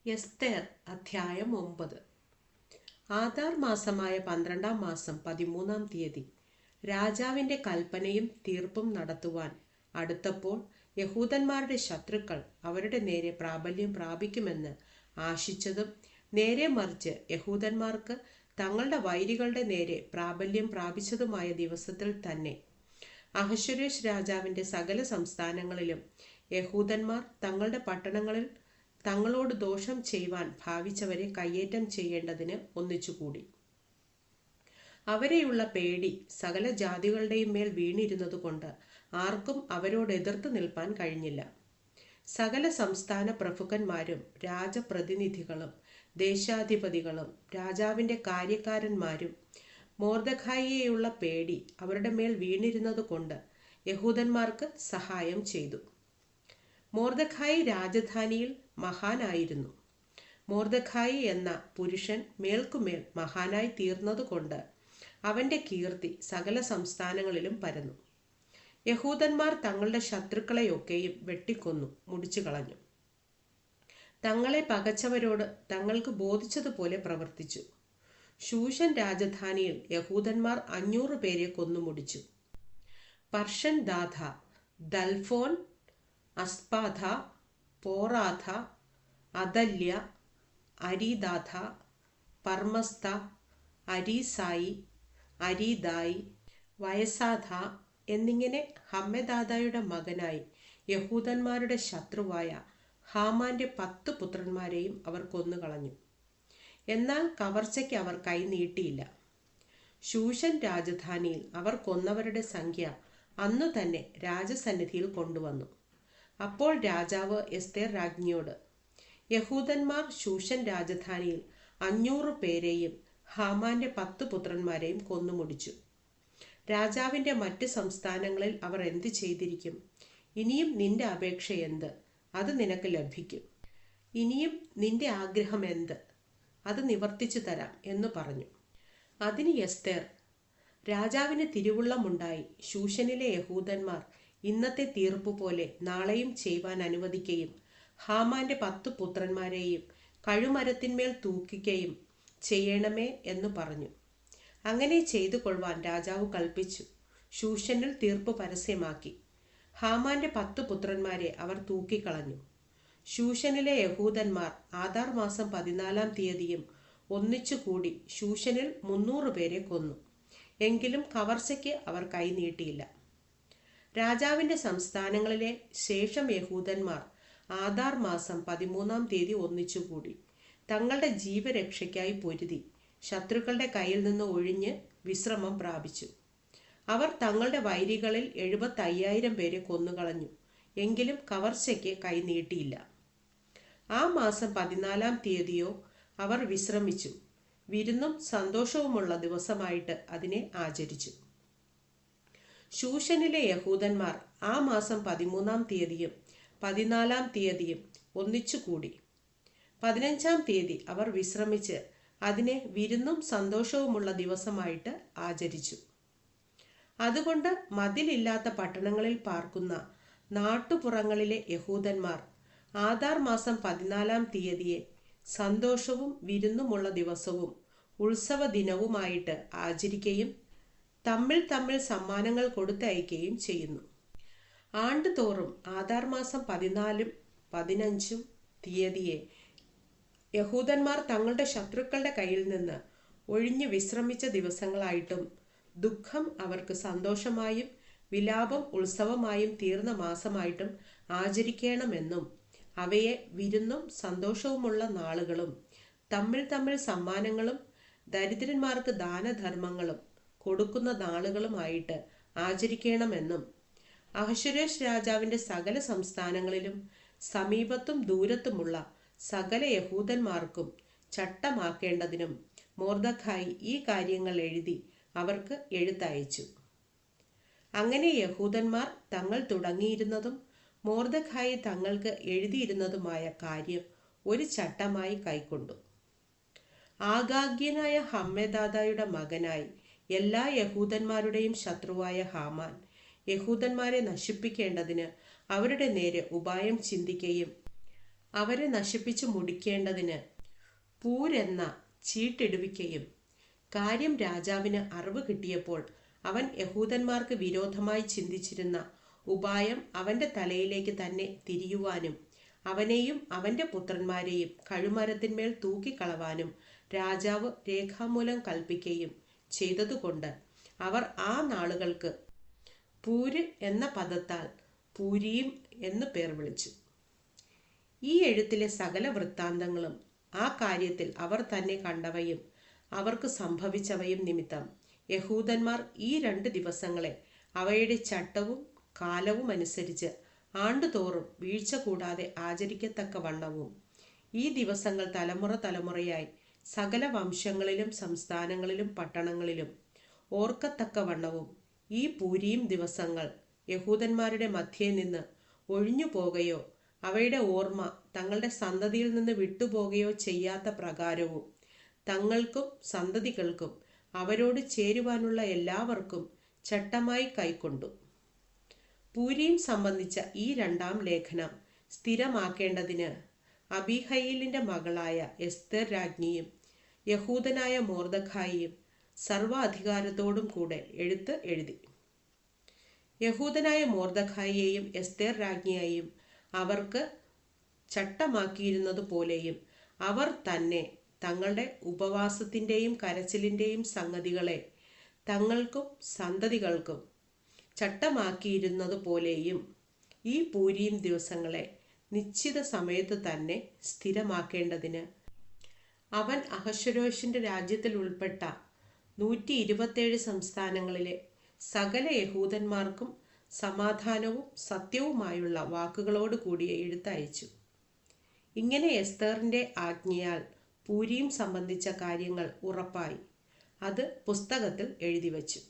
എസ്തേർ അധ്യായം 9. ആദാർ മാസമായ 12-ാം മാസം 13-ാം തീയതി രാജാവിൻ്റെ കൽപ്പനയും തീർപ്പും നടത്തുവാൻ അടുത്തപ്പോൾ യഹൂദന്മാരുടെ ശത്രുക്കൾ അവരുടെ നേരെ പ്രാബല്യം പ്രാപിക്കുമെന്ന് ആശിച്ചതും നേരെ മറിച്ച് യഹൂദന്മാർക്ക് തങ്ങളുടെ വൈരികളുടെ നേരെ പ്രാബല്യം പ്രാപിച്ചതുമായ ദിവസത്തിൽ തന്നെ അഹശ്വേരോശ് രാജാവിൻ്റെ സകല സംസ്ഥാനങ്ങളിലും യഹൂദന്മാർ തങ്ങളുടെ പട്ടണങ്ങളിൽ തങ്ങളോട് ദോഷം ചെയ്യുവാൻ ഭാവിച്ചവരെ കയ്യേറ്റം ചെയ്യേണ്ടതിന് ഒന്നിച്ചുകൂടി. അവരെയുള്ള പേടി സകല ജാതികളുടെയും മേൽ വീണിരുന്നതുകൊണ്ട് ആർക്കും അവരോട് എതിർത്ത് നിൽപ്പാൻ കഴിഞ്ഞില്ല. സകല സംസ്ഥാന പ്രഭുക്കന്മാരും രാജപ്രതിനിധികളും ദേശാധിപതികളും രാജാവിൻ്റെ കാര്യക്കാരന്മാരും മൊർദെഖായിയെയുള്ള പേടി അവരുടെ മേൽ വീണിരുന്നതുകൊണ്ട് യഹൂദന്മാർക്ക് സഹായം ചെയ്തു. മൊർദെഖായി രാജധാനിയിൽ മഹാനായിരുന്നു. മൊർദെഖായി എന്ന പുരുഷൻ മേൽക്കുമേൽ മഹാനായി തീർന്നതുകൊണ്ട് അവൻ്റെ കീർത്തി സകല സംസ്ഥാനങ്ങളിലും പരന്നു. യഹൂദന്മാർ തങ്ങളുടെ ശത്രുക്കളെയൊക്കെയും വെട്ടിക്കൊന്നു മുടിച്ചു കളഞ്ഞു. തങ്ങളെ പകച്ചവരോട് തങ്ങൾക്ക് ബോധിച്ചതുപോലെ പ്രവർത്തിച്ചു. ശൂഷൻ രാജധാനിയിൽ യഹൂദന്മാർ 500 പേരെ കൊന്നുമുടിച്ചു. പർഷൻ ദാഥ, ദൽഫോൻ, അസ്പാഥ, പോറാഥ, അദല്യ, അരീദാഥ, പർമസ്ത, അരീസായി, അരീദായി, വയസാഥ എന്നിങ്ങനെ ഹമ്മെദാഥയുടെ മകനായി യഹൂദന്മാരുടെ ശത്രുവായ ഹാമാന്റെ 10 പുത്രന്മാരെയും അവർ കൊന്നുകളഞ്ഞു. എന്നാൽ കവർച്ചയ്ക്ക് അവർ കൈ നീട്ടിയില്ല. ശൂഷൻ രാജധാനിയിൽ അവർ കൊന്നവരുടെ സംഖ്യ അന്നു തന്നെ രാജസന്നിധിയിൽ കൊണ്ടുവന്നു. അപ്പോൾ രാജാവ് എസ്തേർ രാജ്ഞിയോട്, യഹൂദന്മാർ ശൂഷൻ രാജധാനിയിൽ 500 പേരെയും ഹാമാന്റെ 10 പുത്രന്മാരെയും കൊന്നുമുടിച്ചു. രാജാവിൻ്റെ മറ്റ് സംസ്ഥാനങ്ങളിൽ അവർ എന്ത് ചെയ്തിരിക്കും? ഇനിയും നിന്റെ അപേക്ഷ എന്ത്? അത് നിനക്ക് ലഭിക്കും. ഇനിയും നിന്റെ ആഗ്രഹം എന്ത്? അത് നിവർത്തിച്ചു തരാം എന്ന് പറഞ്ഞു. അതിന് എസ്തേർ, രാജാവിന് തിരുവുള്ളമുണ്ടായി ശൂഷനിലെ യഹൂദന്മാർ ഇന്നത്തെ തീർപ്പ് പോലെ നാളെയും ചെയ്യുവാൻ അനുവദിക്കുകയും ഹാമാന്റെ 10 പുത്രന്മാരെയും കഴുമരത്തിന്മേൽ തൂക്കുകയും ചെയ്യണമേ എന്ന് പറഞ്ഞു. അങ്ങനെ ചെയ്തു കൊള്ളുവാൻ രാജാവ് കൽപ്പിച്ചു. ശൂഷനിൽ തീർപ്പ് പരസ്യമാക്കി. ഹാമാന്റെ 10 പുത്രന്മാരെ അവർ തൂക്കിക്കളഞ്ഞു. ശൂഷനിലെ യഹൂദന്മാർ ആദാർ മാസം 14-ാം തീയതിയും ഒന്നിച്ചുകൂടി ശൂഷനിൽ 300 പേരെ കൊന്നു. എങ്കിലും കവർച്ചയ്ക്ക് അവർ കൈ നീട്ടിയില്ല. രാജാവിൻ്റെ സംസ്ഥാനങ്ങളിലെ ശേഷം യഹൂദന്മാർ ആദാർ മാസം 13-ാം തീയതി ഒന്നിച്ചുകൂടി തങ്ങളുടെ ജീവരക്ഷയ്ക്കായി പൊരുതി ശത്രുക്കളുടെ കയ്യിൽ നിന്ന് ഒഴിഞ്ഞ് വിശ്രമം പ്രാപിച്ചു. അവർ തങ്ങളുടെ വൈരികളിൽ 75,000 പേരെ കൊന്നുകളഞ്ഞു. എങ്കിലും കവർച്ചയ്ക്ക് കൈ നീട്ടിയില്ല. ആ മാസം 14-ാം തീയതിയോ അവർ വിശ്രമിച്ചു. വിരുന്നും സന്തോഷവുമുള്ള ദിവസമായിട്ട് അതിനെ ആചരിച്ചു. ശൂഷനിലെ യഹൂദന്മാർ ആ മാസം 13-ാം തീയതിയും 14-ാം തീയതിയും ഒന്നിച്ചുകൂടി. 15-ാം തീയതി അവർ വിശ്രമിച്ച് അതിനെ വിരുന്നും സന്തോഷവുമുള്ള ദിവസമായിട്ട് ആചരിച്ചു. അതുകൊണ്ട് മതിലില്ലാത്ത പട്ടണങ്ങളിൽ പാർക്കുന്ന നാട്ടുപുറങ്ങളിലെ യഹൂദന്മാർ ആദാർ മാസം 14-ാം തീയതിയെ സന്തോഷവും വിരുന്നുമുള്ള ദിവസവും ഉത്സവ ദിനവുമായിട്ട് ആചരിക്കുകയും തമ്മിൽ സമ്മാനങ്ങൾ കൊടുത്തയക്കുകയും ചെയ്യുന്നു. ആണ്ടുതോറും ആദാർ മാസം 14-ഉം 15-ഉം തീയതിയെ യഹൂദന്മാർ തങ്ങളുടെ ശത്രുക്കളുടെ കയ്യിൽ നിന്ന് ഒഴിഞ്ഞു വിശ്രമിച്ച ദിവസങ്ങളായിട്ടും ദുഃഖം അവർക്ക് സന്തോഷമായും വിലാപം ഉത്സവമായും തീർന്ന മാസമായിട്ടും ആചരിക്കണമെന്നും അവയെ വിരുന്നും സന്തോഷവുമുള്ള നാളുകളും തമ്മിൽ സമ്മാനങ്ങളും ദരിദ്രന്മാർക്ക് ദാനധർമ്മങ്ങളും കൊടുക്കുന്ന നാളുകളുമായിട്ട് ആചരിക്കണമെന്നും അഹശ്വേരോശ് രാജാവിൻ്റെ സകല സംസ്ഥാനങ്ങളിലും സമീപത്തും ദൂരത്തുമുള്ള സകല യഹൂദന്മാർക്കും ചട്ടമാക്കേണ്ടതിനും മൊർദെഖായി ഈ കാര്യങ്ങൾ എഴുതി അവർക്ക് എഴുത്തയച്ചു. അങ്ങനെ യഹൂദന്മാർ തങ്ങൾ തുടങ്ങിയിരുന്നതും മൊർദെഖായി തങ്ങൾക്ക് എഴുതിയിരുന്നതുമായ കാര്യം ഒരു ചട്ടമായി കൈക്കൊണ്ടു. ആഗാഗ്യനായ ഹമ്മെദാഥയുടെ മകനായി എല്ലാ യഹൂദന്മാരുടെയും ശത്രുവായ ഹാമാൻ യഹൂദന്മാരെ നശിപ്പിക്കേണ്ടതിന് അവരുടെ നേരെ ഉപായം ചിന്തിക്കുകയും അവരെ നശിപ്പിച്ചു മുടിക്കേണ്ടതിന് പൂരെന്ന ചീട്ടിടുവിക്കയും. കാര്യം രാജാവിന് അറിവ് കിട്ടിയപ്പോൾ അവൻ യഹൂദന്മാർക്ക് വിരോധമായി ചിന്തിച്ചിരുന്ന ഉപായം അവന്റെ തലയിലേക്ക് തന്നെ തിരിയുവാനും അവനെയും അവന്റെ പുത്രന്മാരെയും കഴുമരത്തിന്മേൽ തൂക്കിക്കളവാനും രാജാവ് രേഖാമൂലം കൽപ്പിക്കുകയും ചെയ്തതുകൊണ്ട് അവർ ആ നാളുകൾക്ക് പൂര് എന്ന പദത്താൽ പൂരീം എന്നു പേർ വിളിച്ചു. ഈ എഴുത്തിലെ സകല വൃത്താന്തങ്ങളും ആ കാര്യത്തിൽ അവർ തന്നെ കണ്ടവയും അവർക്ക് സംഭവിച്ചവയും നിമിത്തം യഹൂദന്മാർ ഈ 2 ദിവസങ്ങളെ അവയുടെ ചട്ടവും കാലവും അനുസരിച്ച് ആണ്ടുതോറും വീഴ്ച കൂടാതെ ആചരിക്കത്തക്കവണ്ണവും ഈ ദിവസങ്ങൾ തലമുറ തലമുറയായി സകല വംശങ്ങളിലും സംസ്ഥാനങ്ങളിലും പട്ടണങ്ങളിലും ഓർക്കത്തക്കവണ്ണവും ഈ പൂരീം ദിവസങ്ങൾ യഹൂദന്മാരുടെ മധ്യേ നിന്ന് ഒഴിഞ്ഞു പോകുകയോ അവയുടെ ഓർമ്മ തങ്ങളുടെ സന്തതിയിൽ നിന്ന് വിട്ടുപോകുകയോ ചെയ്യാത്ത പ്രകാരവും തങ്ങൾക്കും സന്തതികൾക്കും അവരോട് ചേരുവാനുള്ള എല്ലാവർക്കും ചട്ടമായി കൈക്കൊണ്ടു. പൂരീം സംബന്ധിച്ച ഈ 2-ാം ലേഖനം സ്ഥിരമാക്കേണ്ടതിന് അബീഹയീലിന്റെ മകളായ എസ്തേർ രാജ്ഞിയും യഹൂദനായ മൊർദെഖായിയും സർവ അധികാരത്തോടും കൂടെ എഴുതി. യഹൂദനായ മൊർദെഖായിയെയും എസ്തേർ രാജ്ഞിയെയും അവർക്ക് ചട്ടമാക്കിയിരുന്നതുപോലെയും അവർ തന്നെ തങ്ങളുടെ ഉപവാസത്തിൻ്റെയും കരച്ചിലിൻ്റെയും സംഗതികളെ തങ്ങൾക്കും സന്തതികൾക്കും ചട്ടമാക്കിയിരുന്നതുപോലെയും ഈ പൂരീം ദിവസങ്ങളെ നിശ്ചിത സമയത്ത് തന്നെ സ്ഥിരമാക്കേണ്ടതിന് അവൻ അഹശ്വേരോശിന്റെ രാജ്യത്തിൽ ഉൾപ്പെട്ട 127 സംസ്ഥാനങ്ങളിലെ സകല യഹൂദന്മാർക്കും സമാധാനവും സത്യവുമായുള്ള വാക്കുകളോട് കൂടിയ എഴുത്തയച്ചു. ഇങ്ങനെ എസ്തേറിന്റെ ആജ്ഞയാൽ പൂരീം സംബന്ധിച്ച കാര്യങ്ങൾ ഉറപ്പായി. അത് പുസ്തകത്തിൽ എഴുതിവച്ചു.